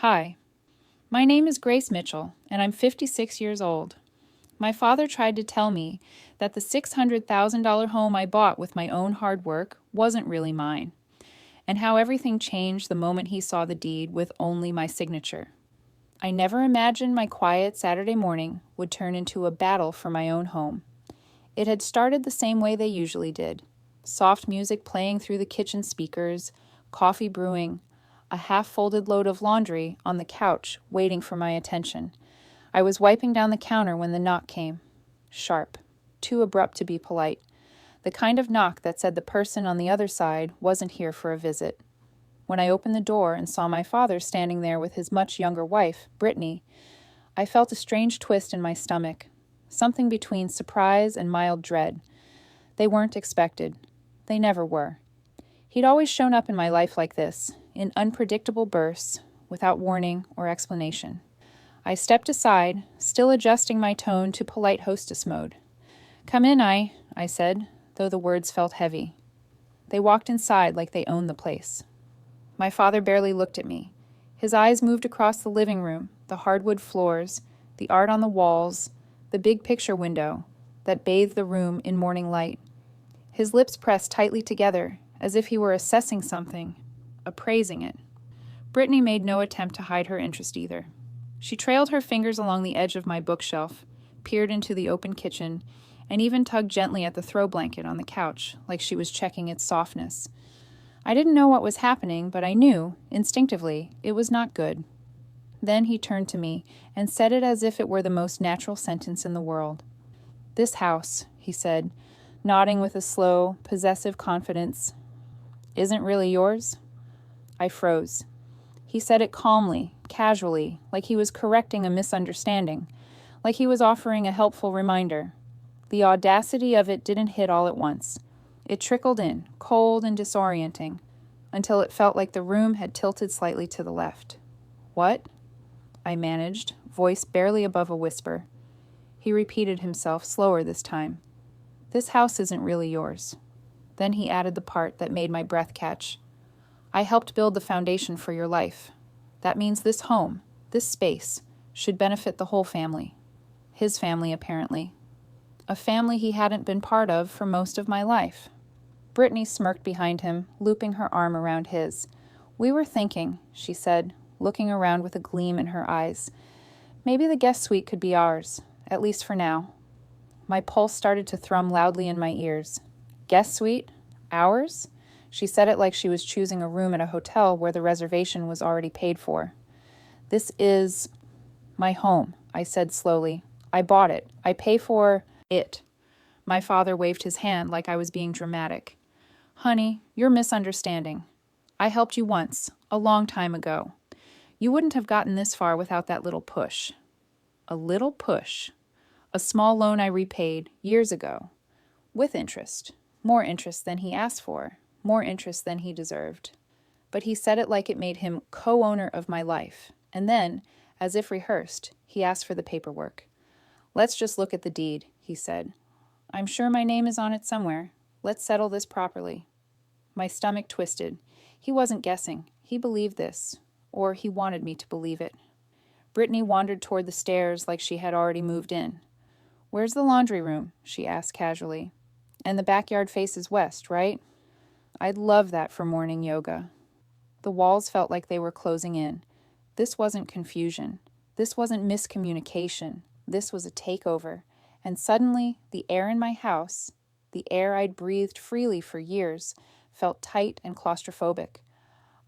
Hi, my name is Grace Mitchell, and I'm 56 years old. My father tried to tell me that the $600,000 home I bought with my own hard work wasn't really mine, and how everything changed the moment he saw the deed with only my signature. I never imagined my quiet Saturday morning would turn into a battle for my own home. It had started the same way they usually did: soft music playing through the kitchen speakers, coffee brewing, a half-folded load of laundry on the couch waiting for my attention. I was wiping down the counter when the knock came. Sharp, too abrupt to be polite. The kind of knock that said the person on the other side wasn't here for a visit. When I opened the door and saw my father standing there with his much younger wife, Brittany, I felt a strange twist in my stomach, something between surprise and mild dread. They weren't expected. They never were. He'd always shown up in my life like this, in unpredictable bursts, without warning or explanation. I stepped aside, still adjusting my tone to polite hostess mode. "Come in, I said, though the words felt heavy. They walked inside like they owned the place. My father barely looked at me. His eyes moved across the living room, the hardwood floors, the art on the walls, the big picture window that bathed the room in morning light. His lips pressed tightly together, as if he were assessing something, appraising it. Brittany made no attempt to hide her interest either. She trailed her fingers along the edge of my bookshelf, peered into the open kitchen, and even tugged gently at the throw blanket on the couch, like she was checking its softness. I didn't know what was happening, but I knew, instinctively, it was not good. Then he turned to me and said it as if it were the most natural sentence in the world. "This house," he said, nodding with a slow, possessive confidence, "isn't really yours?" I froze. He said it calmly, casually, like he was correcting a misunderstanding, like he was offering a helpful reminder. The audacity of it didn't hit all at once. It trickled in, cold and disorienting, until it felt like the room had tilted slightly to the left. "What?" I managed, voice barely above a whisper. He repeated himself, slower this time. "This house isn't really yours." Then he added the part that made my breath catch. "I helped build the foundation for your life. That means this home, this space, should benefit the whole family." His family, apparently. A family he hadn't been part of for most of my life. Brittany smirked behind him, looping her arm around his. "We were thinking," she said, looking around with a gleam in her eyes. "Maybe the guest suite could be ours, at least for now." My pulse started to thrum loudly in my ears. "Guest suite? Ours?" She said it like she was choosing a room at a hotel where the reservation was already paid for. "This is my home," I said slowly. "I bought it. I pay for it." My father waved his hand like I was being dramatic. "Honey, you're misunderstanding. I helped you once, a long time ago. You wouldn't have gotten this far without that little push." A little push. A small loan I repaid years ago. With interest. More interest than he asked for. More interest than he deserved. But he said it like it made him co-owner of my life. And then, as if rehearsed, he asked for the paperwork. "Let's just look at the deed," he said. "I'm sure my name is on it somewhere. Let's settle this properly." My stomach twisted. He wasn't guessing. He believed this. Or he wanted me to believe it. Brittany wandered toward the stairs like she had already moved in. "Where's the laundry room?" she asked casually. "And the backyard faces west, right?" I'd love that for morning yoga. The walls felt like they were closing in. This wasn't confusion. This wasn't miscommunication. This was a takeover. And suddenly, the air in my house, the air I'd breathed freely for years, felt tight and claustrophobic.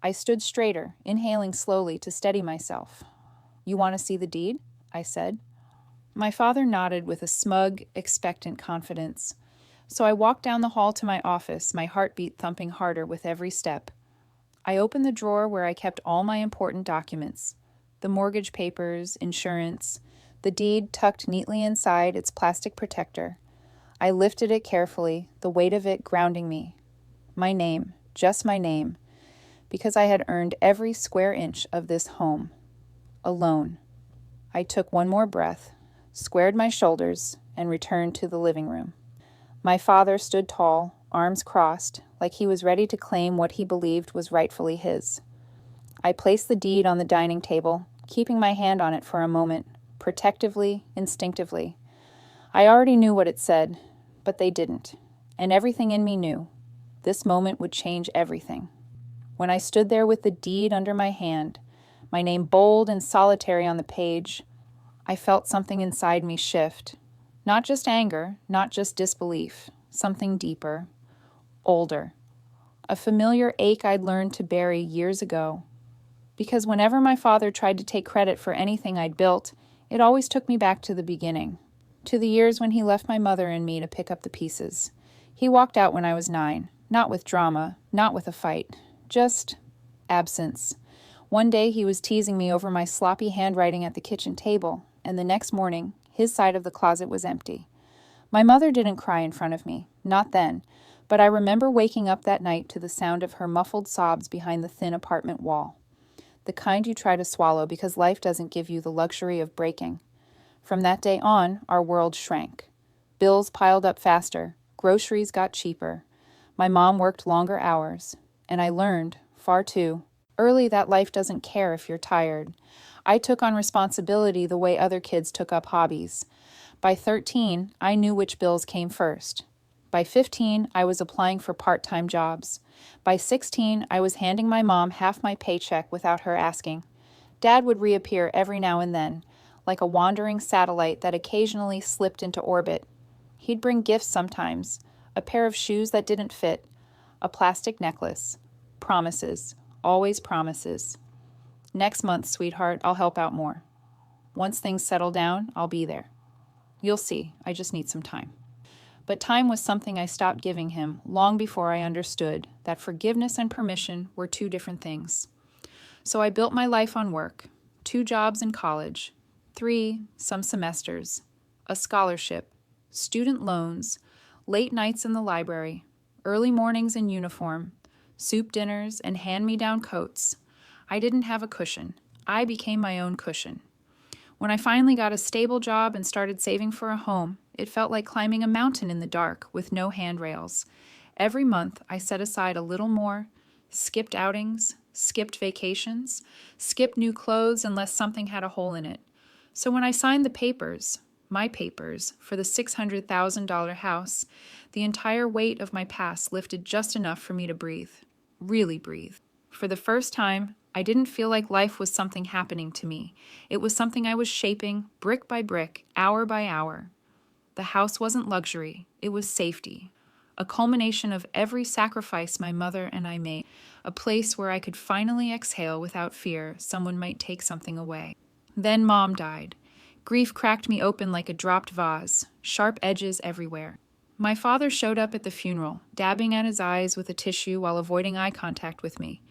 I stood straighter, inhaling slowly to steady myself. "You want to see the deed?" I said. My father nodded with a smug, expectant confidence. So I walked down the hall to my office, my heartbeat thumping harder with every step. I opened the drawer where I kept all my important documents: the mortgage papers, insurance, the deed tucked neatly inside its plastic protector. I lifted it carefully, the weight of it grounding me. My name, just my name, because I had earned every square inch of this home. Alone. I took one more breath, squared my shoulders, and returned to the living room. My father stood tall, arms crossed, like he was ready to claim what he believed was rightfully his. I placed the deed on the dining table, keeping my hand on it for a moment, protectively, instinctively. I already knew what it said, but they didn't, and everything in me knew. This moment would change everything. When I stood there with the deed under my hand, my name bold and solitary on the page, I felt something inside me shift. Not just anger, not just disbelief, something deeper, older. A familiar ache I'd learned to bury years ago. Because whenever my father tried to take credit for anything I'd built, it always took me back to the beginning, to the years when he left my mother and me to pick up the pieces. He walked out when I was 9, not with drama, not with a fight, just absence. One day he was teasing me over my sloppy handwriting at the kitchen table, and the next morning, his side of the closet was empty. My mother didn't cry in front of me, not then, but I remember waking up that night to the sound of her muffled sobs behind the thin apartment wall. The kind you try to swallow because life doesn't give you the luxury of breaking. From that day on, our world shrank. Bills piled up faster, groceries got cheaper. My mom worked longer hours, and I learned, far too early, that life doesn't care if you're tired. I took on responsibility the way other kids took up hobbies. By 13, I knew which bills came first. By 15, I was applying for part-time jobs. By 16, I was handing my mom half my paycheck without her asking. Dad would reappear every now and then, like a wandering satellite that occasionally slipped into orbit. He'd bring gifts sometimes, a pair of shoes that didn't fit, a plastic necklace. Promises, always promises. Next month, sweetheart, I'll help out more. Once things settle down, I'll be there. You'll see, I just need some time. But time was something I stopped giving him long before I understood that forgiveness and permission were two different things. So I built my life on work, 2 jobs in college, 3, some semesters, a scholarship, student loans, late nights in the library, early mornings in uniform, soup dinners, and hand-me-down coats. I didn't have a cushion. I became my own cushion. When I finally got a stable job and started saving for a home, it felt like climbing a mountain in the dark with no handrails. Every month, I set aside a little more, skipped outings, skipped vacations, skipped new clothes unless something had a hole in it. So when I signed the papers, my papers, for the $600,000 house, the entire weight of my past lifted just enough for me to breathe. Really breathe. For the first time, I didn't feel like life was something happening to me. It was something I was shaping, brick by brick, hour by hour. The house wasn't luxury, it was safety. A culmination of every sacrifice my mother and I made. A place where I could finally exhale without fear someone might take something away. Then Mom died. Grief cracked me open like a dropped vase, sharp edges everywhere. My father showed up at the funeral, dabbing at his eyes with a tissue while avoiding eye contact with me.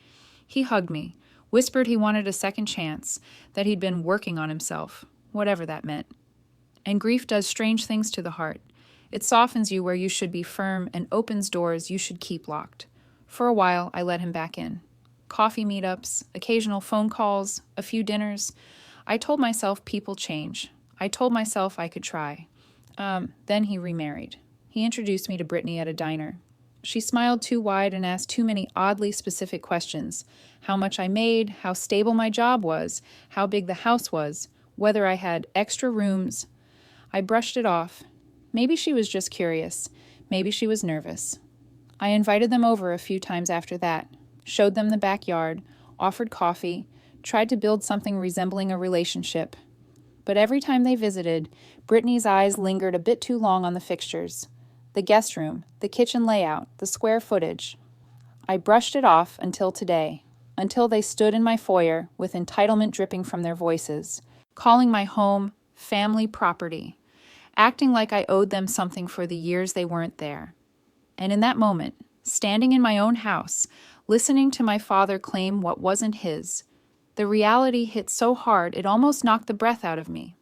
He hugged me, whispered he wanted a second chance, that he'd been working on himself, whatever that meant. And grief does strange things to the heart. It softens you where you should be firm and opens doors you should keep locked. For a while, I let him back in. Coffee meetups, occasional phone calls, a few dinners. I told myself people change. I told myself I could try. Then he remarried. He introduced me to Brittany at a diner. She smiled too wide and asked too many oddly specific questions. How much I made, how stable my job was, how big the house was, whether I had extra rooms. I brushed it off. Maybe she was just curious. Maybe she was nervous. I invited them over a few times after that, showed them the backyard, offered coffee, tried to build something resembling a relationship. But every time they visited, Brittany's eyes lingered a bit too long on the fixtures. The guest room, the kitchen layout, the square footage. I brushed it off until today, until they stood in my foyer with entitlement dripping from their voices, calling my home family property, acting like I owed them something for the years they weren't there. And in that moment, standing in my own house, listening to my father claim what wasn't his, the reality hit so hard it almost knocked the breath out of me.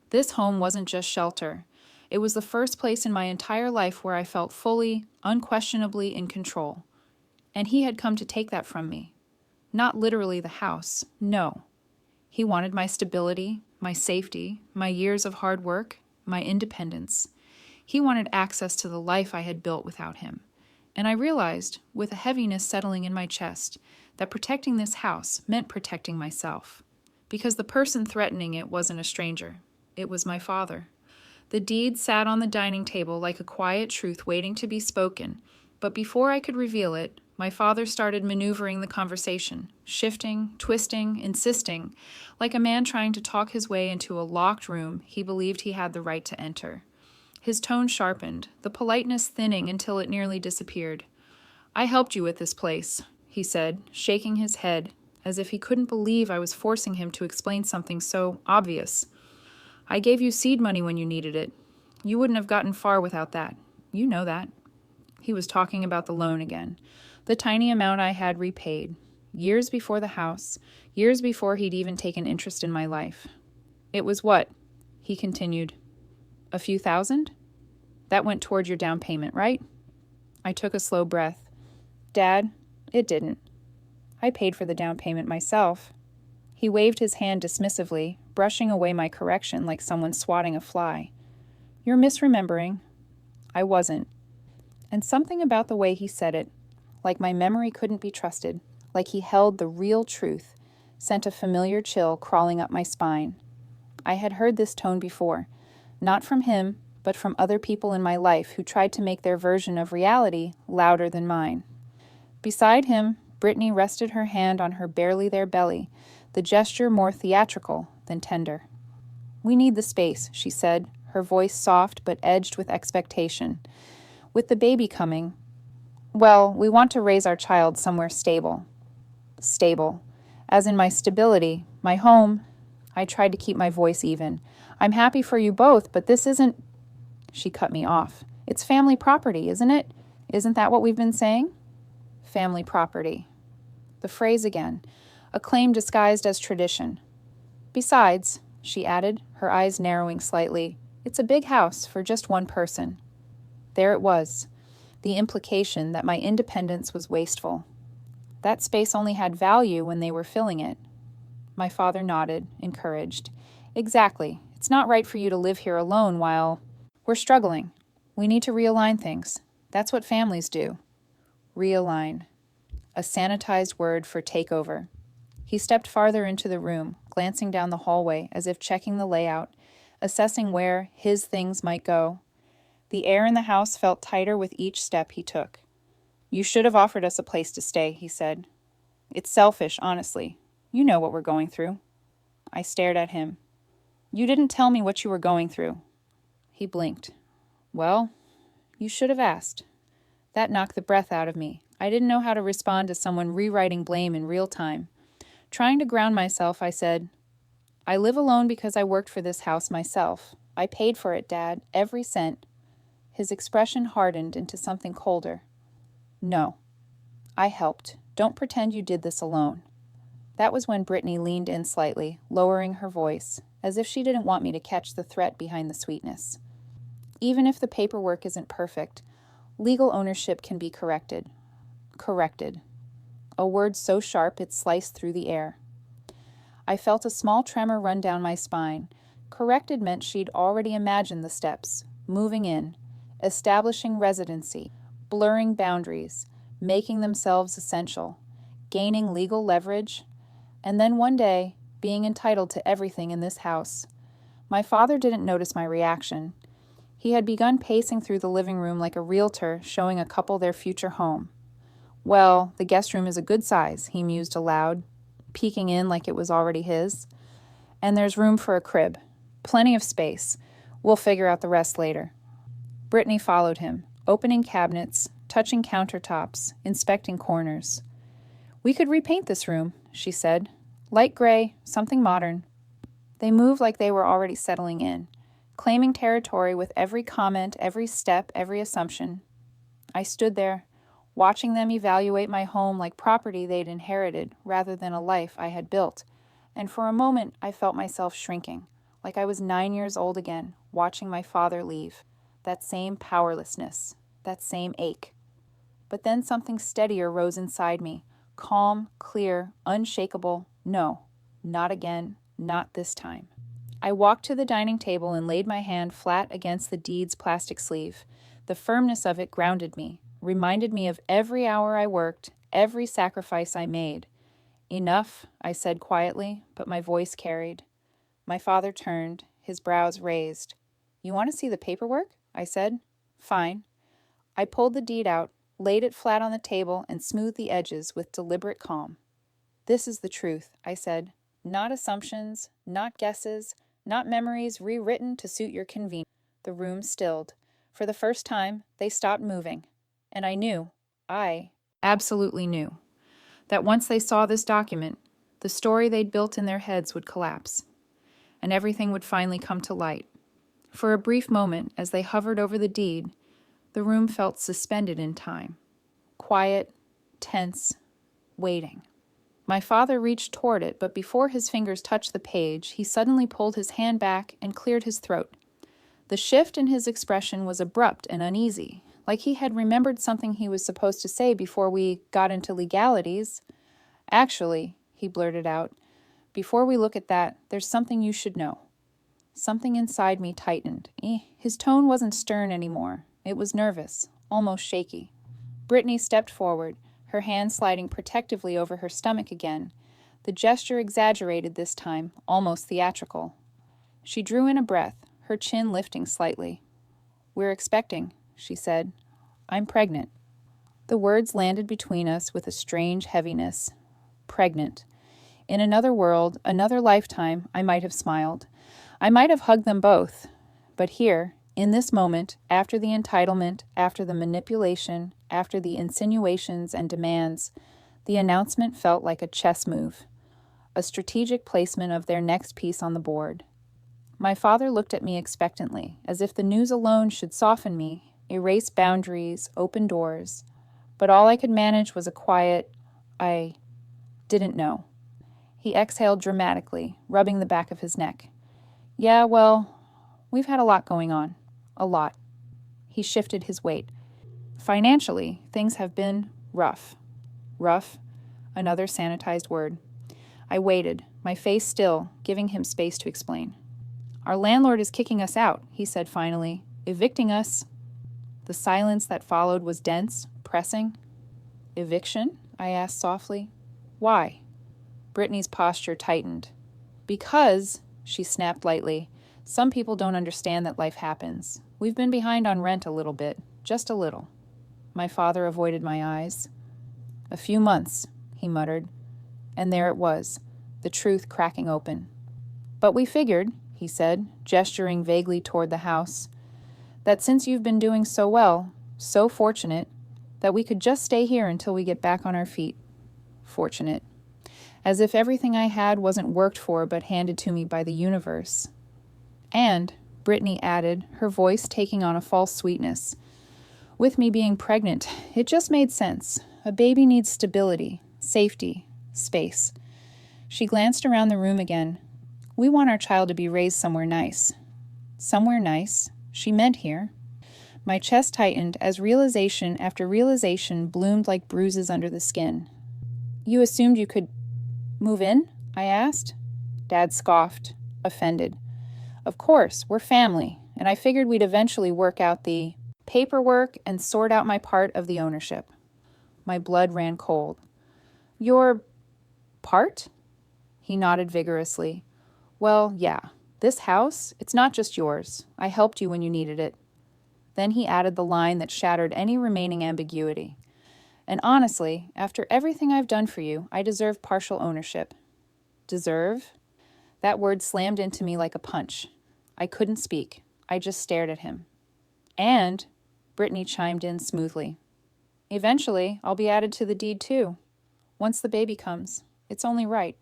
This home wasn't just shelter. It was the first place in my entire life where I felt fully, unquestionably in control. And he had come to take that from me. Not literally the house, no. He wanted my stability, my safety, my years of hard work, my independence. He wanted access to the life I had built without him. And I realized, with a heaviness settling in my chest, that protecting this house meant protecting myself. Because the person threatening it wasn't a stranger. It was my father. The deed sat on the dining table like a quiet truth waiting to be spoken, but before I could reveal it, my father started maneuvering the conversation, shifting, twisting, insisting, like a man trying to talk his way into a locked room he believed he had the right to enter. His tone sharpened, the politeness thinning until it nearly disappeared. "I helped you with this place," he said, shaking his head, as if he couldn't believe I was forcing him to explain something so obvious. "I gave you seed money when you needed it. You wouldn't have gotten far without that. You know that." He was talking about the loan again, the tiny amount I had repaid, years before the house, years before he'd even taken interest in my life. "It was what?" he continued. "A few thousand? That went toward your down payment, right?" I took a slow breath. "Dad, it didn't. I paid for the down payment myself." He waved his hand dismissively, brushing away my correction like someone swatting a fly. "You're misremembering." I wasn't. And something about the way he said it, like my memory couldn't be trusted, like he held the real truth, sent a familiar chill crawling up my spine. I had heard this tone before, not from him, but from other people in my life who tried to make their version of reality louder than mine. Beside him, Brittany rested her hand on her barely there belly, the gesture more theatrical than tender. "We need the space," she said, her voice soft but edged with expectation. "With the baby coming, well, we want to raise our child somewhere stable." Stable. As in my stability, my home. I tried to keep my voice even. "I'm happy for you both, but this isn't—" She cut me off. "It's family property, isn't it? Isn't that what we've been saying?" Family property. The phrase again, a claim disguised as tradition. "Besides," she added, her eyes narrowing slightly, "it's a big house for just one person." There it was, the implication that my independence was wasteful. That space only had value when they were filling it. My father nodded, encouraged. "Exactly. It's not right for you to live here alone while we're struggling. We need to realign things. That's what families do." Realign. A sanitized word for takeover. He stepped farther into the room, glancing down the hallway as if checking the layout, assessing where his things might go. The air in the house felt tighter with each step he took. "You should have offered us a place to stay," he said. "It's selfish, honestly. You know what we're going through." I stared at him. "You didn't tell me what you were going through." He blinked. "Well, you should have asked." That knocked the breath out of me. I didn't know how to respond to someone rewriting blame in real time. Trying to ground myself, I said, "I live alone because I worked for this house myself. I paid for it, Dad, every cent." His expression hardened into something colder. "No. I helped. Don't pretend you did this alone." That was when Brittany leaned in slightly, lowering her voice, as if she didn't want me to catch the threat behind the sweetness. "Even if the paperwork isn't perfect, legal ownership can be corrected." Corrected. A word so sharp it sliced through the air. I felt a small tremor run down my spine. Corrected meant she'd already imagined the steps, moving in, establishing residency, blurring boundaries, making themselves essential, gaining legal leverage, and then one day, being entitled to everything in this house. My father didn't notice my reaction. He had begun pacing through the living room like a realtor showing a couple their future home. "Well, the guest room is a good size," he mused aloud, peeking in like it was already his. "And there's room for a crib. Plenty of space. We'll figure out the rest later." Brittany followed him, opening cabinets, touching countertops, inspecting corners. "We could repaint this room," she said. "Light gray, something modern." They moved like they were already settling in, claiming territory with every comment, every step, every assumption. I stood there, watching them evaluate my home like property they'd inherited rather than a life I had built, and for a moment I felt myself shrinking, like I was 9 years old again, watching my father leave. That same powerlessness, that same ache. But then something steadier rose inside me, calm, clear, unshakable. No, not again, not this time. I walked to the dining table and laid my hand flat against the deed's plastic sleeve. The firmness of it grounded me, reminded me of every hour I worked, Every sacrifice I made. Enough, I said quietly, but my voice carried. My father turned, his brows raised. You want to see the paperwork? I said. Fine. I pulled the deed out, laid it flat on the table, and smoothed the edges with deliberate calm. This is the truth, I said. Not assumptions, not guesses, not memories rewritten to suit your convenience. The room stilled. For the first time, they stopped moving. And I absolutely knew, that once they saw this document, the story they'd built in their heads would collapse, and everything would finally come to light. For a brief moment, as they hovered over the deed, the room felt suspended in time. Quiet, tense, waiting. My father reached toward it, but before his fingers touched the page, he suddenly pulled his hand back and cleared his throat. The shift in his expression was abrupt and uneasy, like he had remembered something he was supposed to say before we got into legalities. Actually, he blurted out, before we look at that, there's something you should know. Something inside me tightened. His tone wasn't stern anymore. It was nervous, almost shaky. Brittany stepped forward, her hand sliding protectively over her stomach again. The gesture exaggerated this time, almost theatrical. She drew in a breath, her chin lifting slightly. We're expecting, she said. I'm pregnant. The words landed between us with a strange heaviness. Pregnant. In another world, another lifetime, I might have smiled. I might have hugged them both. But here, in this moment, after the entitlement, after the manipulation, after the insinuations and demands, the announcement felt like a chess move, a strategic placement of their next piece on the board. My father looked at me expectantly, as if the news alone should soften me, erase boundaries, open doors. But all I could manage was a quiet, I didn't know. He exhaled dramatically, rubbing the back of his neck. Yeah, well, we've had a lot going on. A lot. He shifted his weight. Financially, things have been rough. Rough, another sanitized word. I waited, my face still, giving him space to explain. Our landlord is kicking us out, he said finally, evicting us. The silence that followed was dense, pressing. Eviction? I asked softly. Why? Brittany's posture tightened. Because, she snapped lightly, some people don't understand that life happens. We've been behind on rent a little bit, just a little. My father avoided my eyes. A few months, he muttered. And there it was, the truth cracking open. But we figured, he said, gesturing vaguely toward the house, that since you've been doing so well, so fortunate, that we could just stay here until we get back on our feet. Fortunate. As if everything I had wasn't worked for but handed to me by the universe. And, Brittany added, her voice taking on a false sweetness, with me being pregnant, it just made sense. A baby needs stability, safety, space. She glanced around the room again. We want our child to be raised somewhere nice. Somewhere nice? She meant here. My chest tightened as realization after realization bloomed like bruises under the skin. You assumed you could move in? I asked. Dad scoffed, offended. Of course, we're family, and I figured we'd eventually work out the paperwork and sort out my part of the ownership. My blood ran cold. Your part? He nodded vigorously. Well, yeah. This house, it's not just yours. I helped you when you needed it. Then he added the line that shattered any remaining ambiguity. And honestly, after everything I've done for you, I deserve partial ownership. Deserve? That word slammed into me like a punch. I couldn't speak. I just stared at him. And, Brittany chimed in smoothly, eventually, I'll be added to the deed too. Once the baby comes. It's only right.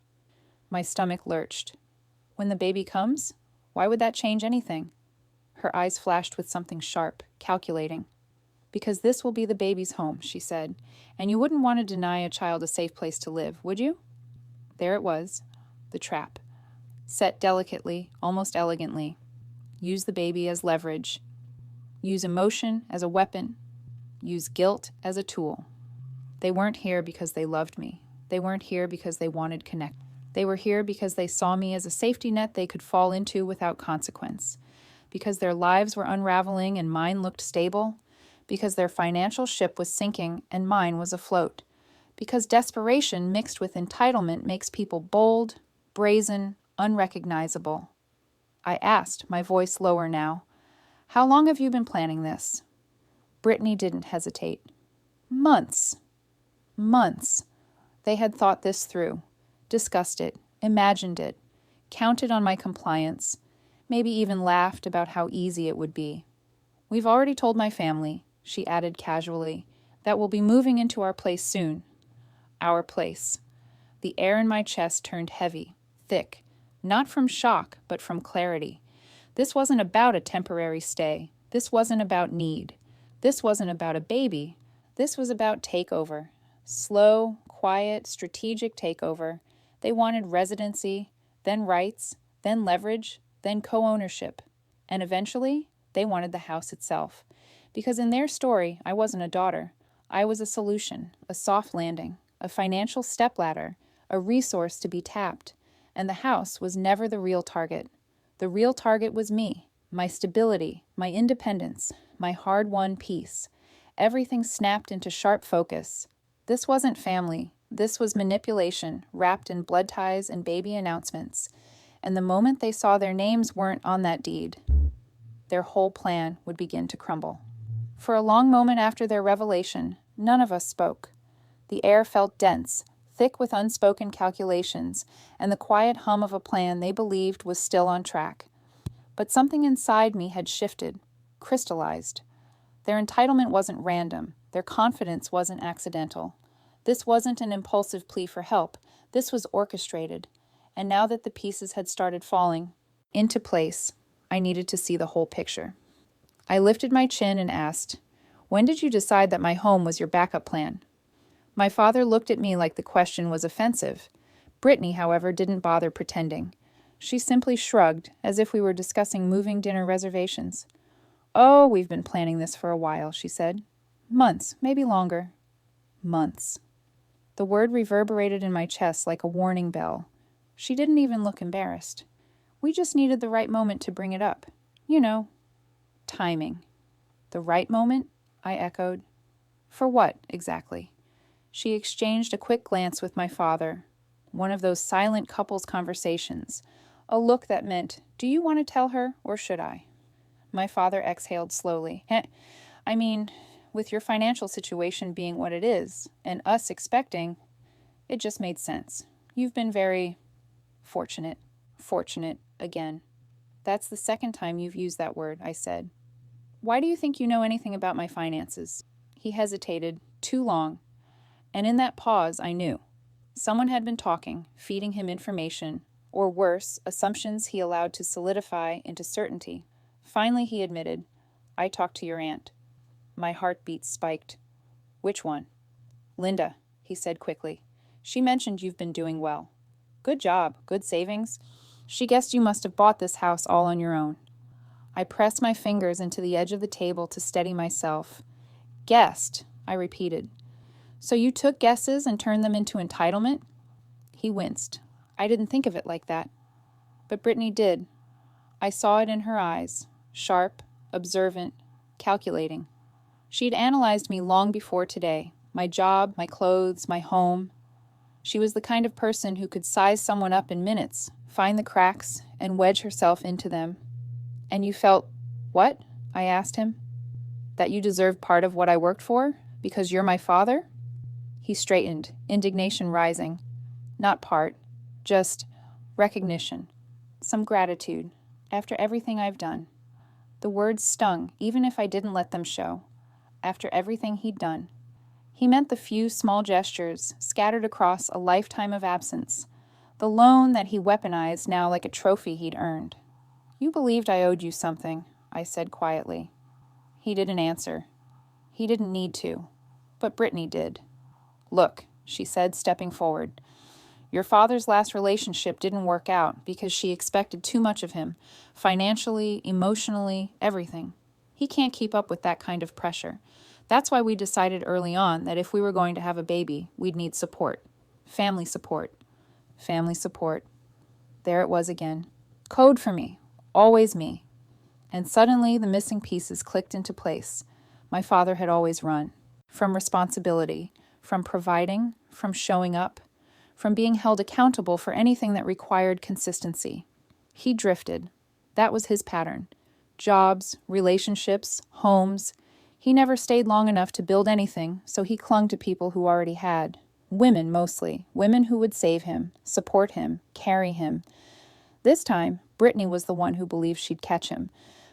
My stomach lurched. When the baby comes? Why would that change anything? Her eyes flashed with something sharp, calculating. Because this will be the baby's home, she said, and you wouldn't want to deny a child a safe place to live, would you? There it was, the trap. Set delicately, almost elegantly. Use the baby as leverage. Use emotion as a weapon. Use guilt as a tool. They weren't here because they loved me. They weren't here because they wanted connect. They were here because they saw me as a safety net they could fall into without consequence. Because their lives were unraveling and mine looked stable. Because their financial ship was sinking and mine was afloat. Because desperation mixed with entitlement makes people bold, brazen, unrecognizable. I asked, my voice lower now, "How long have you been planning this?" Brittany didn't hesitate. Months. Months. They had thought this through, discussed it, imagined it, counted on my compliance, maybe even laughed about how easy it would be. "We've already told my family," she added casually, "that we'll be moving into our place soon." Our place. The air in my chest turned heavy, thick, not from shock, but from clarity. This wasn't about a temporary stay. This wasn't about need. This wasn't about a baby. This was about takeover. Slow, quiet, strategic takeover. They wanted residency, then rights, then leverage, then co-ownership. And eventually, they wanted the house itself. Because in their story, I wasn't a daughter. I was a solution, a soft landing, a financial stepladder, a resource to be tapped. And the house was never the real target. The real target was me, my stability, my independence, my hard-won peace. Everything snapped into sharp focus. This wasn't family. This was manipulation, wrapped in blood ties and baby announcements. And the moment they saw their names weren't on that deed, their whole plan would begin to crumble. For a long moment after their revelation, none of us spoke. The air felt dense, thick with unspoken calculations, and the quiet hum of a plan they believed was still on track. But something inside me had shifted, crystallized. Their entitlement wasn't random. Their confidence wasn't accidental. This wasn't an impulsive plea for help. This was orchestrated. And now that the pieces had started falling into place, I needed to see the whole picture. I lifted my chin and asked, "When did you decide that my home was your backup plan?" My father looked at me like the question was offensive. Brittany, however, didn't bother pretending. She simply shrugged, as if we were discussing moving dinner reservations. "Oh, we've been planning this for a while," she said. "Months, maybe longer." Months. The word reverberated in my chest like a warning bell. She didn't even look embarrassed. "We just needed the right moment to bring it up. You know, timing." "The right moment?" I echoed. "For what, exactly?" She exchanged a quick glance with my father, one of those silent couples conversations, a look that meant, "Do you want to tell her, or should I?" My father exhaled slowly. I mean, with your financial situation being what it is, and us expecting, it just made sense. You've been very fortunate. Fortunate again. That's the second time you've used that word, I said. "Why do you think you know anything about my finances?" He hesitated, too long. And in that pause, I knew. Someone had been talking, feeding him information, or worse, assumptions he allowed to solidify into certainty. Finally, he admitted, "I talked to your aunt." My heartbeat spiked. "Which one?" "Linda," he said quickly. "She mentioned you've been doing well. Good job, good savings. She guessed you must have bought this house all on your own." I pressed my fingers into the edge of the table to steady myself. "Guessed," I repeated. "So you took guesses and turned them into entitlement?" He winced. "I didn't think of it like that." But Brittany did. I saw it in her eyes, sharp, observant, calculating. She'd analyzed me long before today, my job, my clothes, my home. She was the kind of person who could size someone up in minutes, find the cracks, and wedge herself into them. "And you felt, what?" I asked him. "That you deserved part of what I worked for? Because you're my father?" He straightened, indignation rising. "Not part, just recognition, some gratitude, after everything I've done." The words stung, even if I didn't let them show. After everything he'd done. He meant the few small gestures scattered across a lifetime of absence, the loan that he weaponized now like a trophy he'd earned. "You believed I owed you something," I said quietly. He didn't answer. He didn't need to, but Brittany did. "Look," she said, stepping forward. "Your father's last relationship didn't work out because she expected too much of him, financially, emotionally, everything. He can't keep up with that kind of pressure. That's why we decided early on that if we were going to have a baby, we'd need support. Family support. Family support." There it was again. Code for me. Always me. And suddenly the missing pieces clicked into place. My father had always run. From responsibility. from providing, from showing up, from being held accountable for anything that required consistency. He drifted. That was his pattern. Jobs, relationships, homes. He never stayed long enough to build anything, so he clung to people who already had. Women, mostly. Women who would save him, support him, carry him. This time, Brittany was the one who believed she'd catch him,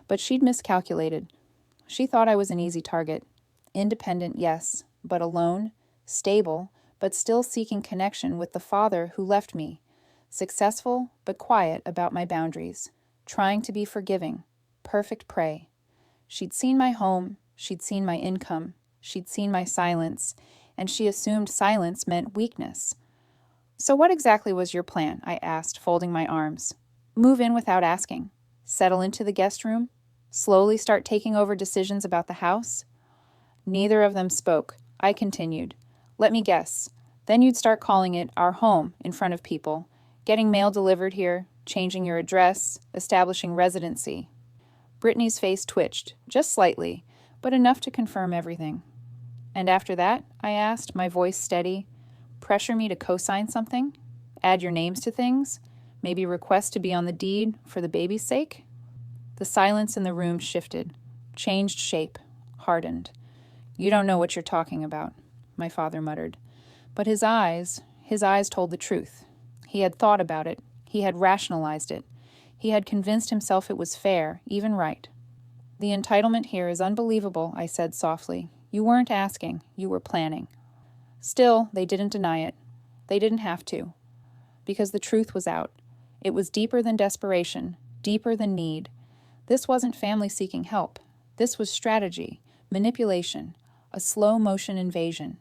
but she'd miscalculated. She thought I was an easy target. Independent, yes, but alone, stable, but still seeking connection with the father who left me. Successful, but quiet about my boundaries. Trying to be forgiving. Perfect prey. She'd seen my home, she'd seen my income, she'd seen my silence, and she assumed silence meant weakness. "So what exactly was your plan?" I asked, folding my arms. "Move in without asking? Settle into the guest room? Slowly start taking over decisions about the house?" Neither of them spoke. I continued. "Let me guess. Then you'd start calling it our home in front of people, getting mail delivered here, changing your address, establishing residency." Brittany's face twitched, just slightly, but enough to confirm everything. "And after that?" I asked, my voice steady. "Pressure me to co-sign something? Add your names to things? Maybe request to be on the deed for the baby's sake?" The silence in the room shifted, changed shape, hardened. "You don't know what you're talking about," my father muttered. But his eyes told the truth. He had thought about it. He had rationalized it. He had convinced himself it was fair, even right. "The entitlement here is unbelievable," I said softly. "You weren't asking, you were planning." Still, they didn't deny it. They didn't have to. Because the truth was out. It was deeper than desperation, deeper than need. This wasn't family seeking help. This was strategy, manipulation, a slow-motion invasion.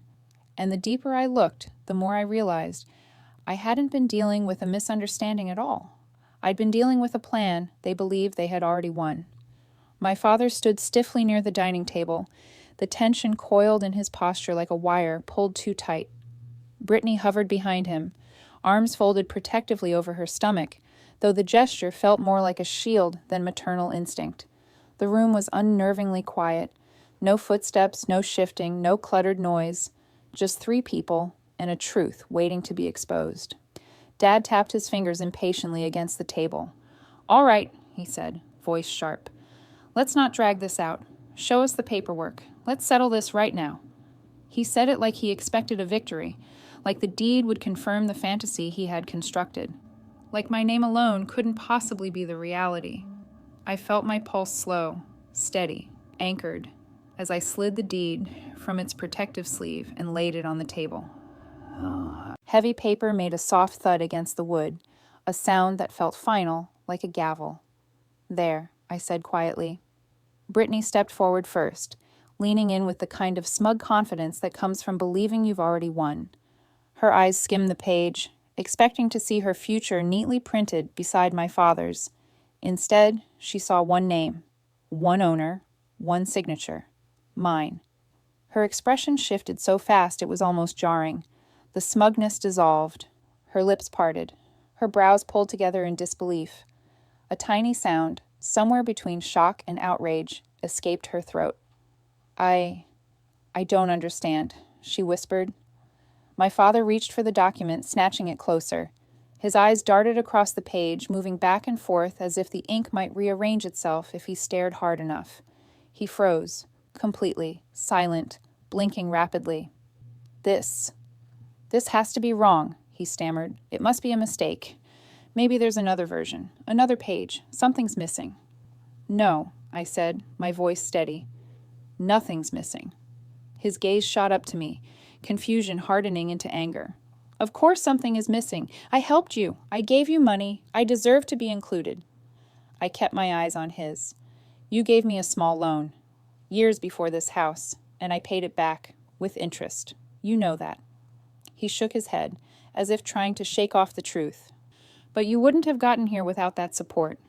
And the deeper I looked, the more I realized I hadn't been dealing with a misunderstanding at all. I'd been dealing with a plan they believed they had already won. My father stood stiffly near the dining table, the tension coiled in his posture like a wire pulled too tight. Brittany hovered behind him, arms folded protectively over her stomach, though the gesture felt more like a shield than maternal instinct. The room was unnervingly quiet. No footsteps, no shifting, no cluttered noise. Just three people and a truth waiting to be exposed. Dad tapped his fingers impatiently against the table. "All right," he said, voice sharp. "Let's not drag this out. Show us the paperwork. Let's settle this right now." He said it like he expected a victory, like the deed would confirm the fantasy he had constructed. Like my name alone couldn't possibly be the reality. I felt my pulse slow, steady, anchored, as I slid the deed from its protective sleeve and laid it on the table. Heavy paper made a soft thud against the wood, a sound that felt final, like a gavel. "There," I said quietly. Brittany stepped forward first, leaning in with the kind of smug confidence that comes from believing you've already won. Her eyes skimmed the page, expecting to see her future neatly printed beside my father's. Instead, she saw one name, one owner, one signature. Mine. Her expression shifted so fast it was almost jarring. The smugness dissolved. Her lips parted. Her brows pulled together in disbelief. A tiny sound, somewhere between shock and outrage, escaped her throat. I don't understand," she whispered. My father reached for the document, snatching it closer. His eyes darted across the page, moving back and forth as if the ink might rearrange itself if he stared hard enough. He froze, completely, silent, blinking rapidly. This has to be wrong," he stammered. "It must be a mistake. Maybe there's another version, another page. Something's missing." "No," I said, my voice steady. "Nothing's missing." His gaze shot up to me, confusion hardening into anger. "Of course something is missing. I helped you. I gave you money. I deserve to be included." I kept my eyes on his. "You gave me a small loan, years before this house, and I paid it back, with interest. You know that." He shook his head, as if trying to shake off the truth. "But you wouldn't have gotten here without that support."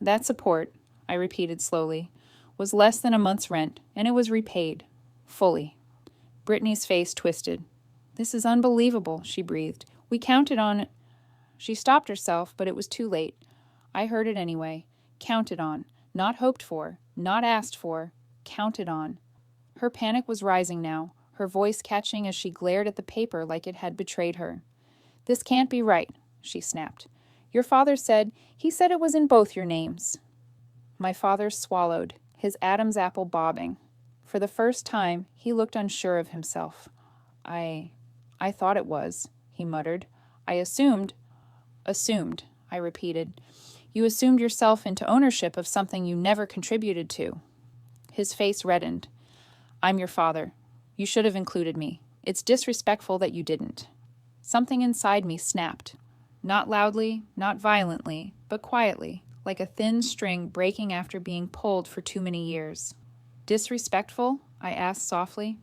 "That support," I repeated slowly, "was less than a month's rent, and it was repaid. Fully." Brittany's face twisted. "This is unbelievable," she breathed. "We counted on it." She stopped herself, but it was too late. I heard it anyway. Counted on. Not hoped for. Not asked for. Counted on. Her panic was rising now, her voice catching as she glared at the paper like it had betrayed her. "This can't be right," she snapped. "Your father said it was in both your names." My father swallowed, his Adam's apple bobbing. For the first time, he looked unsure of himself. I thought it was," he muttered. "I assumed." "Assumed," I repeated. "You assumed yourself into ownership of something you never contributed to." His face reddened. "I'm your father. You should have included me. It's disrespectful that you didn't." Something inside me snapped. Not loudly, not violently, but quietly, like a thin string breaking after being pulled for too many years. "Disrespectful?" I asked softly.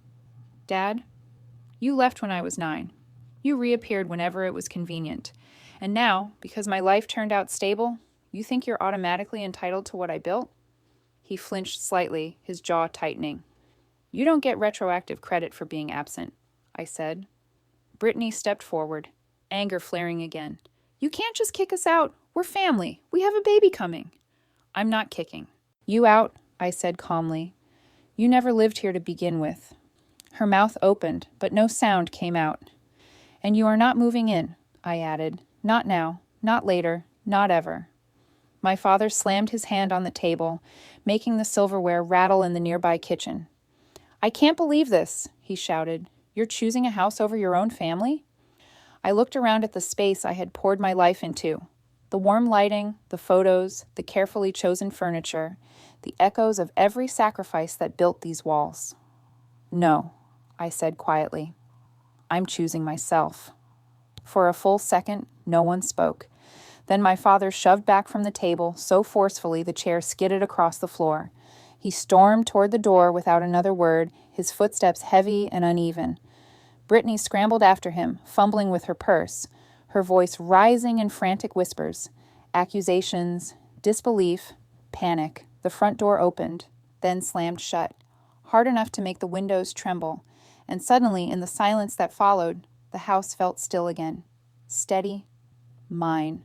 "Dad, you left when I was 9. You reappeared whenever it was convenient. And now, because my life turned out stable, you think you're automatically entitled to what I built?" He flinched slightly, his jaw tightening. "You don't get retroactive credit for being absent," I said. Brittany stepped forward, anger flaring again. "You can't just kick us out. We're family. We have a baby coming." "I'm not kicking you out," I said calmly. "You never lived here to begin with." Her mouth opened, but no sound came out. "And you are not moving in," I added. "Not now, not later, not ever." My father slammed his hand on the table, making the silverware rattle in the nearby kitchen. "I can't believe this," he shouted. "You're choosing a house over your own family?" I looked around at the space I had poured my life into. The warm lighting, the photos, the carefully chosen furniture, the echoes of every sacrifice that built these walls. "No," I said quietly. "I'm choosing myself." For a full second, no one spoke. Then my father shoved back from the table so forcefully the chair skidded across the floor. He stormed toward the door without another word, his footsteps heavy and uneven. Brittany scrambled after him, fumbling with her purse, her voice rising in frantic whispers. Accusations, disbelief, panic. The front door opened, then slammed shut, hard enough to make the windows tremble, and suddenly, in the silence that followed, the house felt still again. Steady. Mine.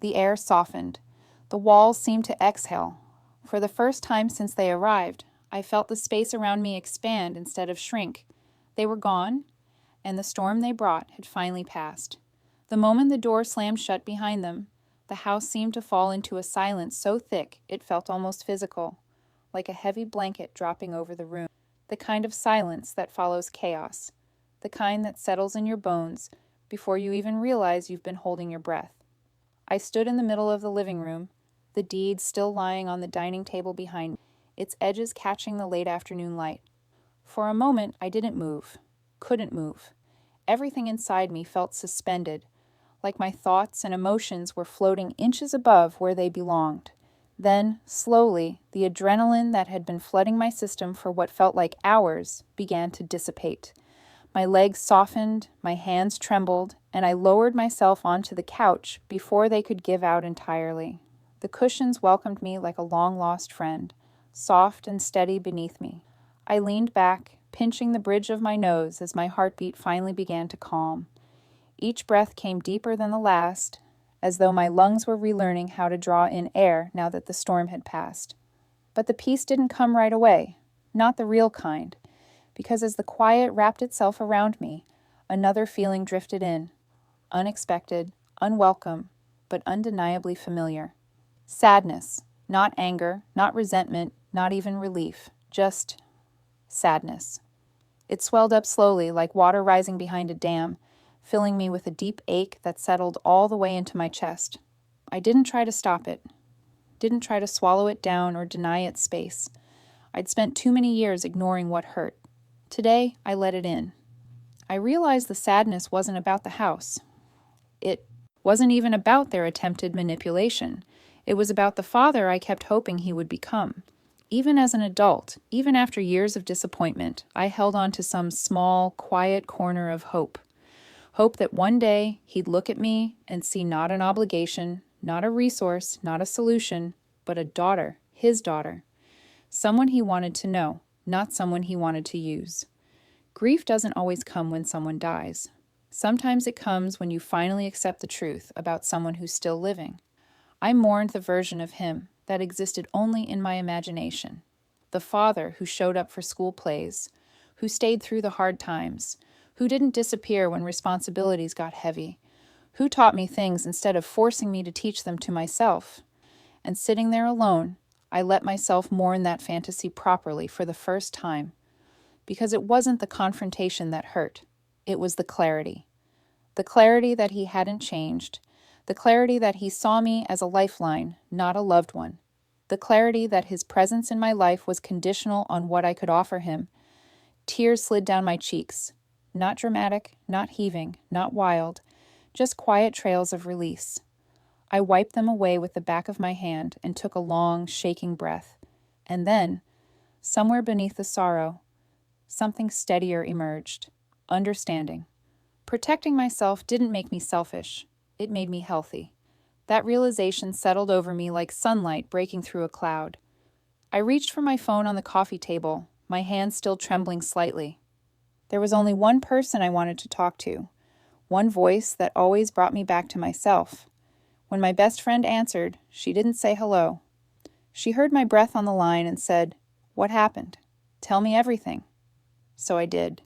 The air softened. The walls seemed to exhale. For the first time since they arrived, I felt the space around me expand instead of shrink. They were gone, and the storm they brought had finally passed. The moment the door slammed shut behind them, the house seemed to fall into a silence so thick it felt almost physical, like a heavy blanket dropping over the room. The kind of silence that follows chaos, the kind that settles in your bones before you even realize you've been holding your breath. I stood in the middle of the living room, the deed still lying on the dining table behind me, its edges catching the late afternoon light. For a moment, I didn't move, couldn't move. Everything inside me felt suspended, like my thoughts and emotions were floating inches above where they belonged. Then, slowly, the adrenaline that had been flooding my system for what felt like hours began to dissipate. My legs softened, my hands trembled, and I lowered myself onto the couch before they could give out entirely. The cushions welcomed me like a long-lost friend, soft and steady beneath me. I leaned back, pinching the bridge of my nose as my heartbeat finally began to calm. Each breath came deeper than the last, as though my lungs were relearning how to draw in air now that the storm had passed. But the peace didn't come right away, not the real kind, because as the quiet wrapped itself around me, another feeling drifted in, unexpected, unwelcome, but undeniably familiar. Sadness, not anger, not resentment, not even relief, just sadness. It swelled up slowly like water rising behind a dam, filling me with a deep ache that settled all the way into my chest. I didn't try to stop it, didn't try to swallow it down or deny it space. I'd spent too many years ignoring what hurt. Today, I let it in. I realized the sadness wasn't about the house. It wasn't even about their attempted manipulation. It was about the father I kept hoping he would become. Even as an adult, even after years of disappointment, I held on to some small, quiet corner of hope. Hope that one day he'd look at me and see not an obligation, not a resource, not a solution, but a daughter, his daughter. Someone he wanted to know, not someone he wanted to use. Grief doesn't always come when someone dies. Sometimes it comes when you finally accept the truth about someone who's still living. I mourned the version of him that existed only in my imagination. The father who showed up for school plays, who stayed through the hard times, who didn't disappear when responsibilities got heavy, who taught me things instead of forcing me to teach them to myself. And sitting there alone, I let myself mourn that fantasy properly for the first time, because it wasn't the confrontation that hurt, it was the clarity. The clarity that he hadn't changed, the clarity that he saw me as a lifeline, not a loved one, the clarity that his presence in my life was conditional on what I could offer him. Tears slid down my cheeks, not dramatic, not heaving, not wild, just quiet trails of release. I wiped them away with the back of my hand and took a long, shaking breath. And then, somewhere beneath the sorrow, something steadier emerged. Understanding. Protecting myself didn't make me selfish. It made me healthy. That realization settled over me like sunlight breaking through a cloud. I reached for my phone on the coffee table, my hand still trembling slightly. There was only one person I wanted to talk to, one voice that always brought me back to myself. When my best friend answered, she didn't say hello. She heard my breath on the line and said, "What happened? Tell me everything." So I did.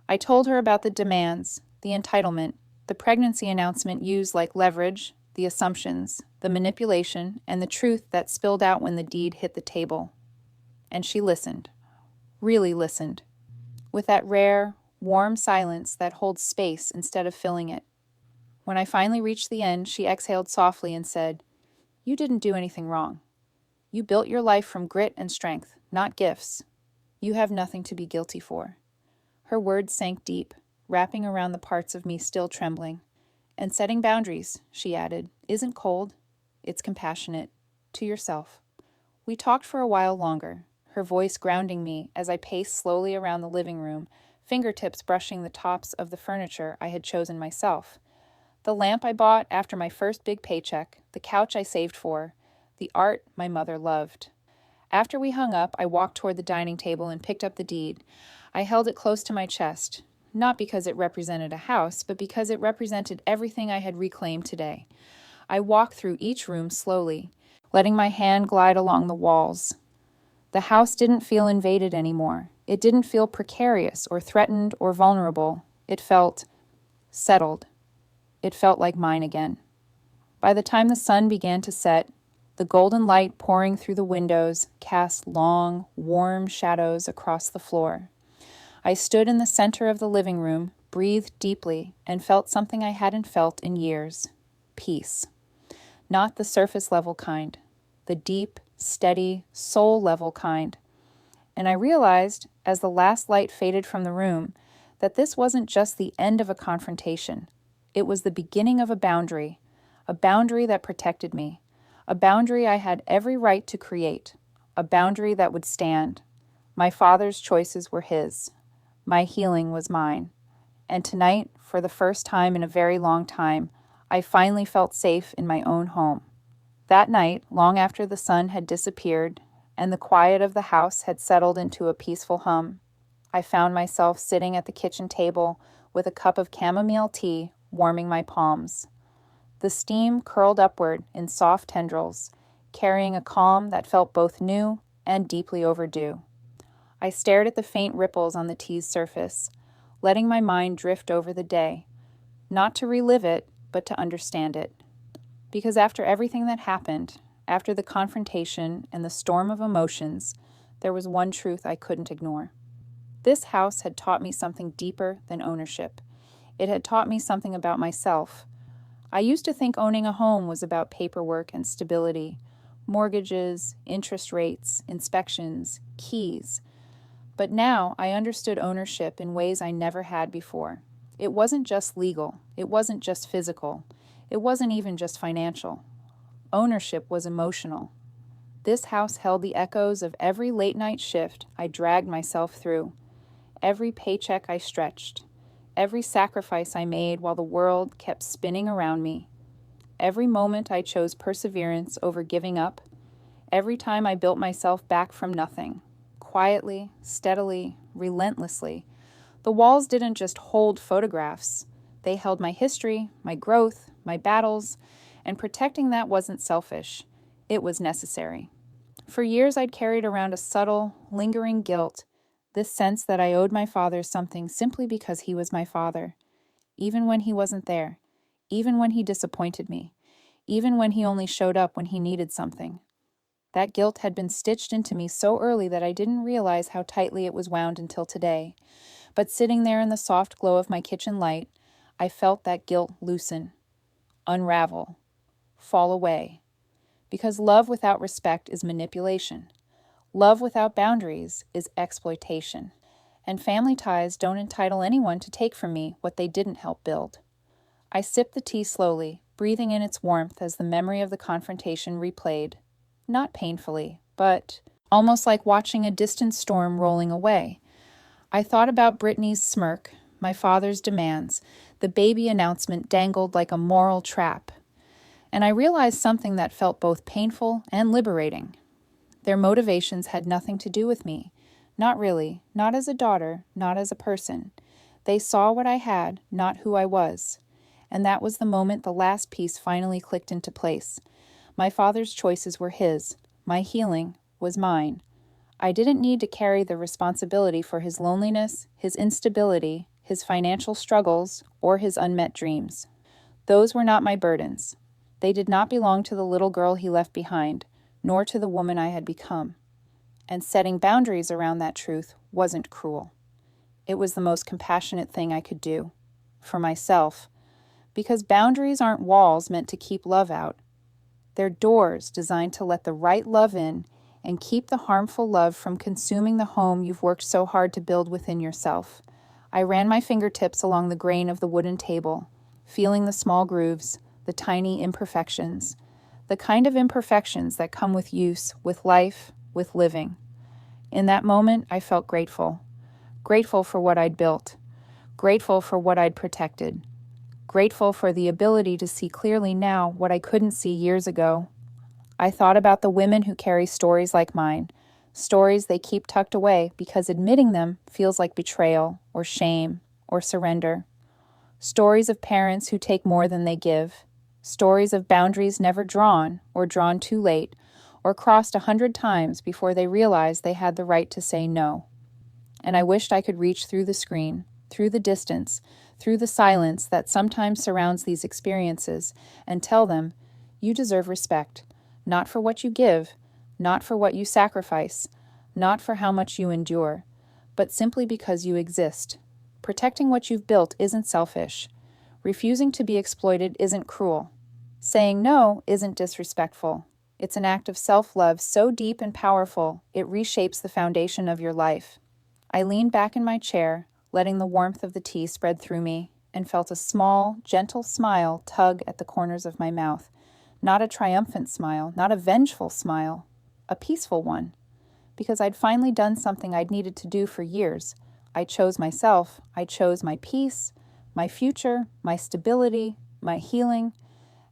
I told her about the demands, the entitlement, the pregnancy announcement used like leverage, the assumptions, the manipulation, and the truth that spilled out when the deed hit the table. And she listened. Really listened. With that rare, warm silence that holds space instead of filling it. When I finally reached the end, she exhaled softly and said, "You didn't do anything wrong. You built your life from grit and strength, not gifts. You have nothing to be guilty for." Her words sank deep, wrapping around the parts of me still trembling. "And setting boundaries," she added, "isn't cold. It's compassionate. To yourself." We talked for a while longer, her voice grounding me as I paced slowly around the living room, fingertips brushing the tops of the furniture I had chosen myself. The lamp I bought after my first big paycheck, the couch I saved for, the art my mother loved. After we hung up, I walked toward the dining table and picked up the deed. I held it close to my chest, not because it represented a house, but because it represented everything I had reclaimed today. I walked through each room slowly, letting my hand glide along the walls. The house didn't feel invaded anymore. It didn't feel precarious or threatened or vulnerable. It felt settled. It felt like mine again. By the time the sun began to set, the golden light pouring through the windows cast long, warm shadows across the floor. I stood in the center of the living room, breathed deeply, and felt something I hadn't felt in years. Peace. Not the surface-level kind. The deep, steady, soul-level kind. And I realized, as the last light faded from the room, that this wasn't just the end of a confrontation. It was the beginning of a boundary that protected me, a boundary I had every right to create, a boundary that would stand. My father's choices were his. My healing was mine. And tonight, for the first time in a very long time, I finally felt safe in my own home. That night, long after the sun had disappeared and the quiet of the house had settled into a peaceful hum, I found myself sitting at the kitchen table with a cup of chamomile tea warming my palms. The steam curled upward in soft tendrils, carrying a calm that felt both new and deeply overdue. I stared at the faint ripples on the tea's surface, letting my mind drift over the day, not to relive it, but to understand it. Because after everything that happened, after the confrontation and the storm of emotions, there was one truth I couldn't ignore. This house had taught me something deeper than ownership. It had taught me something about myself. I used to think owning a home was about paperwork and stability, mortgages, interest rates, inspections, keys. But now I understood ownership in ways I never had before. It wasn't just legal. It wasn't just physical. It wasn't even just financial. Ownership was emotional. This house held the echoes of every late-night shift I dragged myself through, every paycheck I stretched, every sacrifice I made while the world kept spinning around me, every moment I chose perseverance over giving up, every time I built myself back from nothing, quietly, steadily, relentlessly. The walls didn't just hold photographs. They held my history, my growth, my battles, and protecting that wasn't selfish. It was necessary. For years I'd carried around a subtle, lingering guilt This sense that I owed my father something simply because he was my father, even when he wasn't there, even when he disappointed me, even when he only showed up when he needed something. That guilt had been stitched into me so early that I didn't realize how tightly it was wound until today. But sitting there in the soft glow of my kitchen light, I felt that guilt loosen, unravel, fall away. Because love without respect is manipulation. Love without boundaries is exploitation. And family ties don't entitle anyone to take from me what they didn't help build. I sipped the tea slowly, breathing in its warmth as the memory of the confrontation replayed. Not painfully, but almost like watching a distant storm rolling away. I thought about Brittany's smirk, my father's demands, the baby announcement dangled like a moral trap. And I realized something that felt both painful and liberating. Their motivations had nothing to do with me. Not really, not as a daughter, not as a person. They saw what I had, not who I was. And that was the moment the last piece finally clicked into place. My father's choices were his. My healing was mine. I didn't need to carry the responsibility for his loneliness, his instability, his financial struggles, or his unmet dreams. Those were not my burdens. They did not belong to the little girl he left behind, nor to the woman I had become. And setting boundaries around that truth wasn't cruel. It was the most compassionate thing I could do. For myself. Because boundaries aren't walls meant to keep love out. They're doors designed to let the right love in and keep the harmful love from consuming the home you've worked so hard to build within yourself. I ran my fingertips along the grain of the wooden table, feeling the small grooves, the tiny imperfections, the kind of imperfections that come with use, with life, with living. In that moment, I felt grateful. Grateful for what I'd built. Grateful for what I'd protected. Grateful for the ability to see clearly now what I couldn't see years ago. I thought about the women who carry stories like mine, stories they keep tucked away because admitting them feels like betrayal or shame or surrender. Stories of parents who take more than they give. Stories of boundaries never drawn or drawn too late or crossed 100 times before they realized they had the right to say no. And I wished I could reach through the screen, through the distance, through the silence that sometimes surrounds these experiences, and tell them, you deserve respect, not for what you give, not for what you sacrifice, not for how much you endure, but simply because you exist. Protecting what you've built isn't selfish. Refusing to be exploited isn't cruel. Saying no isn't disrespectful. It's an act of self-love so deep and powerful, it reshapes the foundation of your life. I leaned back in my chair, letting the warmth of the tea spread through me, and felt a small, gentle smile tug at the corners of my mouth. Not a triumphant smile, not a vengeful smile, a peaceful one. Because I'd finally done something I'd needed to do for years. I chose myself, I chose my peace, my future, my stability, my healing.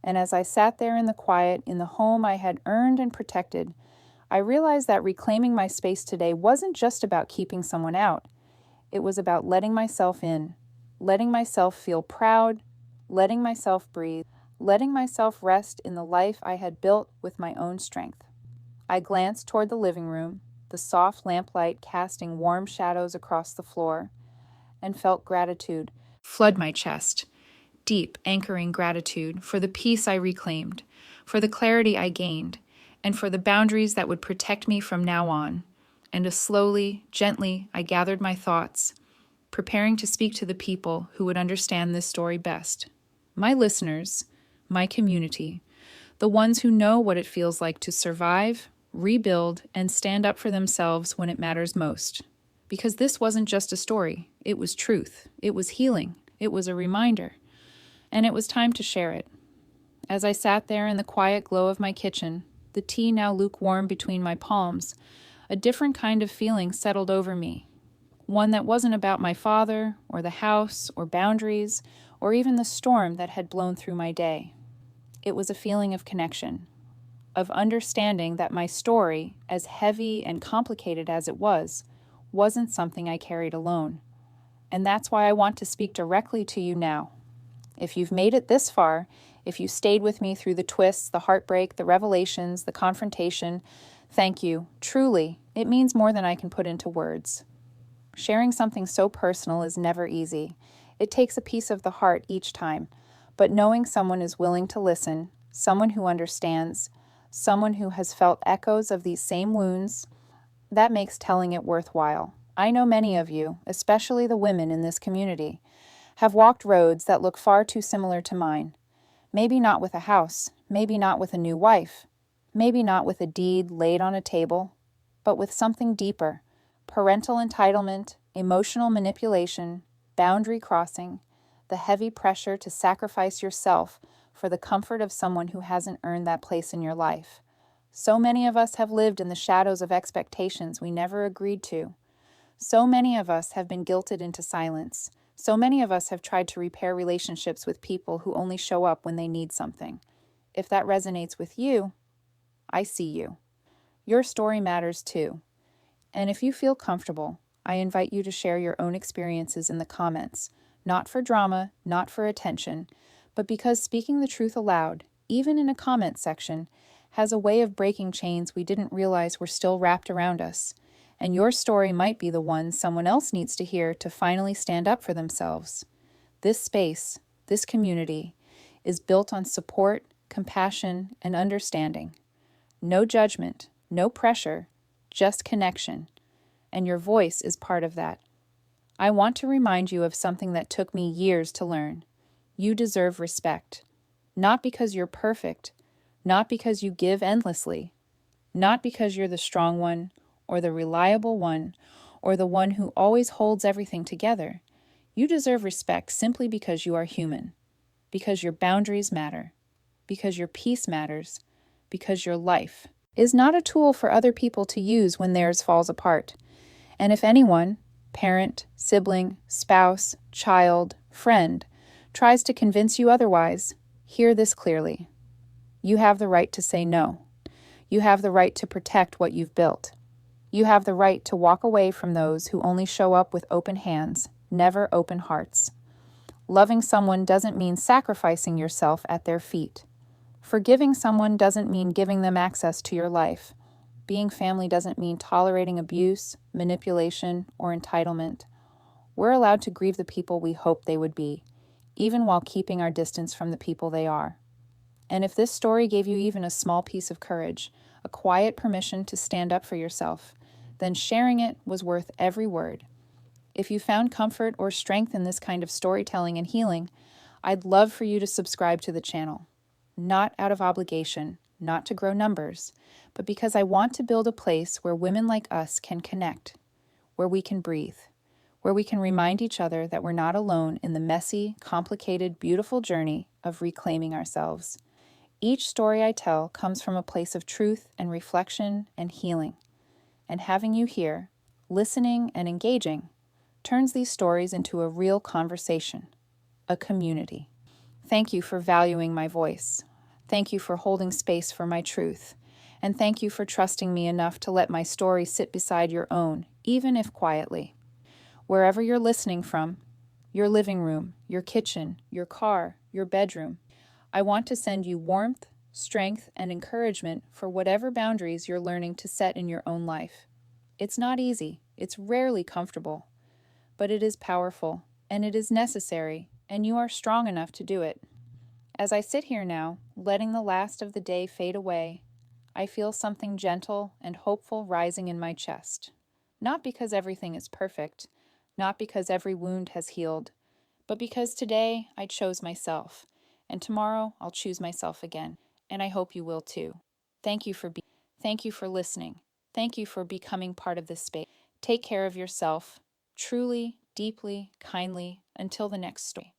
And as I sat there in the quiet, in the home I had earned and protected, I realized that reclaiming my space today wasn't just about keeping someone out. It was about letting myself in, letting myself feel proud, letting myself breathe, letting myself rest in the life I had built with my own strength. I glanced toward the living room, the soft lamplight casting warm shadows across the floor, and felt gratitude flood my chest, deep, anchoring gratitude for the peace I reclaimed, for the clarity I gained, and for the boundaries that would protect me from now on. And as slowly, gently, I gathered my thoughts, preparing to speak to the people who would understand this story best. My listeners, my community, the ones who know what it feels like to survive, rebuild, and stand up for themselves when it matters most. Because this wasn't just a story, it was truth, it was healing, it was a reminder, and it was time to share it. As I sat there in the quiet glow of my kitchen, the tea now lukewarm between my palms, a different kind of feeling settled over me. One that wasn't about my father, or the house, or boundaries, or even the storm that had blown through my day. It was a feeling of connection, of understanding that my story, as heavy and complicated as it was, wasn't something I carried alone. And that's why I want to speak directly to you now. If you've made it this far, if you stayed with me through the twists, the heartbreak, the revelations, the confrontation, thank you. Truly, it means more than I can put into words. Sharing something so personal is never easy. It takes a piece of the heart each time. But knowing someone is willing to listen, someone who understands, someone who has felt echoes of these same wounds, that makes telling it worthwhile. I know many of you, especially the women in this community, have walked roads that look far too similar to mine. Maybe not with a house, maybe not with a new wife, maybe not with a deed laid on a table, but with something deeper: parental entitlement, emotional manipulation, boundary crossing, the heavy pressure to sacrifice yourself for the comfort of someone who hasn't earned that place in your life. So many of us have lived in the shadows of expectations we never agreed to. So many of us have been guilted into silence. So many of us have tried to repair relationships with people who only show up when they need something. If that resonates with you, I see you. Your story matters too. And if you feel comfortable, I invite you to share your own experiences in the comments, not for drama, not for attention, but because speaking the truth aloud, even in a comment section, has a way of breaking chains we didn't realize were still wrapped around us. And your story might be the one someone else needs to hear to finally stand up for themselves. This space, this community, is built on support, compassion, and understanding. No judgment, no pressure, just connection. And your voice is part of that. I want to remind you of something that took me years to learn. You deserve respect. Not because you're perfect, not because you give endlessly, not because you're the strong one, or the reliable one, or the one who always holds everything together. You deserve respect simply because you are human, because your boundaries matter, because your peace matters, because your life is not a tool for other people to use when theirs falls apart. And if anyone, parent, sibling, spouse, child, friend, tries to convince you otherwise, hear this clearly. You have the right to say no. You have the right to protect what you've built. You have the right to walk away from those who only show up with open hands, never open hearts. Loving someone doesn't mean sacrificing yourself at their feet. Forgiving someone doesn't mean giving them access to your life. Being family doesn't mean tolerating abuse, manipulation, or entitlement. We're allowed to grieve the people we hoped they would be, even while keeping our distance from the people they are. And if this story gave you even a small piece of courage, a quiet permission to stand up for yourself, then sharing it was worth every word. If you found comfort or strength in this kind of storytelling and healing, I'd love for you to subscribe to the channel. Not out of obligation, not to grow numbers, but because I want to build a place where women like us can connect, where we can breathe, where we can remind each other that we're not alone in the messy, complicated, beautiful journey of reclaiming ourselves. Each story I tell comes from a place of truth and reflection and healing. And having you here, listening and engaging, turns these stories into a real conversation, a community. Thank you for valuing my voice. Thank you for holding space for my truth. And thank you for trusting me enough to let my story sit beside your own, even if quietly. Wherever you're listening from, your living room, your kitchen, your car, your bedroom, I want to send you warmth, strength, and encouragement for whatever boundaries you're learning to set in your own life. It's not easy, it's rarely comfortable, but it is powerful, and it is necessary, and you are strong enough to do it. As I sit here now, letting the last of the day fade away, I feel something gentle and hopeful rising in my chest. Not because everything is perfect, not because every wound has healed, but because today I chose myself, and tomorrow I'll choose myself again, and I hope you will too. Thank you for listening. Thank you for becoming part of this space. Take care of yourself, truly, deeply, kindly, until the next story.